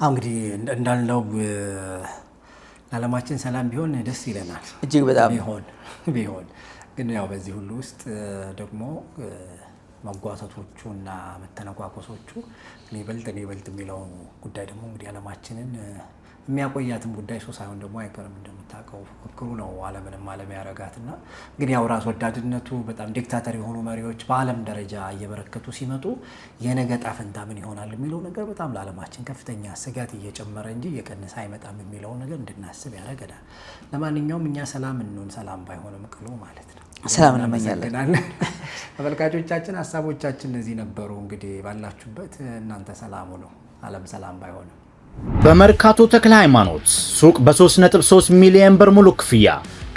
እንግዲህ እንዳልነው ለዓለማችን ሰላም ቢሆን ደስ ይለናል እጅግ በጣም ቢሆን ግን ያው በዚህ ሁሉ ውስጥ ደግሞ መጓተቶቹና መተነቋቆሶቹ ይበልጥ የሚለው ጉዳይ ደግሞ እንግዲህ ዓለማችንን የሚያቆያትም ጉዳይ እሱ ሳይሆን ደግሞ አይቀርም። እንደምታውቀው ፍክክሩ ነው ዓለምንም ዓለም ያረጋትና ግን ያው ራስ ወዳድነቱ በጣም ዲክታተር የሆኑ መሪዎች በዓለም ደረጃ እየበረከቱ ሲመጡ የነገ ዕጣ ፈንታ ምን ይሆናል የሚለው ነገር በጣም ለዓለማችን ከፍተኛ ስጋት እየጨመረ እንጂ እየቀነሰ አይመጣም የሚለው ነገር እንድናስብ ያደርገናል። ለማንኛውም እኛ ሰላም እንሆን፣ ሰላም ባይሆንም ቅሉ ማለት ነው። ሰላም እንመኛለን። ተመልካቾቻችን ሀሳቦቻችን እነዚህ ነበሩ። እንግዲህ ባላችሁበት እናንተ ሰላም ሁኑ፣ ዓለም ሰላም ባይሆንም። በመርካቶ ተክለ ሃይማኖት ሱቅ በ3.3 ሚሊዮን ብር ሙሉ ክፍያ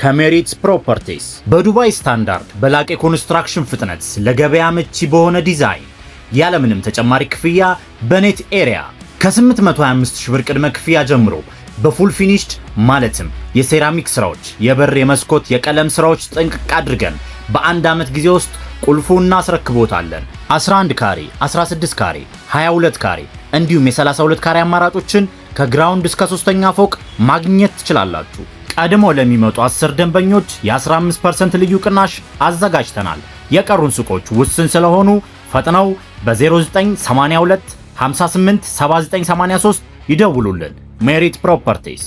ከሜሪት ፕሮፐርቲስ በዱባይ ስታንዳርድ በላቀ ኮንስትራክሽን ፍጥነት ለገበያ ምቹ በሆነ ዲዛይን ያለምንም ተጨማሪ ክፍያ በኔት ኤሪያ ከ825 ሺህ ብር ቅድመ ክፍያ ጀምሮ በፉል ፊኒሽድ ማለትም የሴራሚክ ስራዎች፣ የበር፣ የመስኮት፣ የቀለም ስራዎች ጥንቅቅ አድርገን በአንድ ዓመት ጊዜ ውስጥ ቁልፉን እናስረክቦታለን። 11 ካሬ፣ 16 ካሬ፣ 22 ካሬ እንዲሁም የ32 ካሬ አማራጮችን ከግራውንድ እስከ 3ኛ ፎቅ ማግኘት ትችላላችሁ። ቀድሞ ለሚመጡ 10 ደንበኞች የ15% ልዩ ቅናሽ አዘጋጅተናል። የቀሩን ሱቆች ውስን ስለሆኑ ፈጥነው በ0982 58 7983 ይደውሉልን። ሜሪት ፕሮፐርቲስ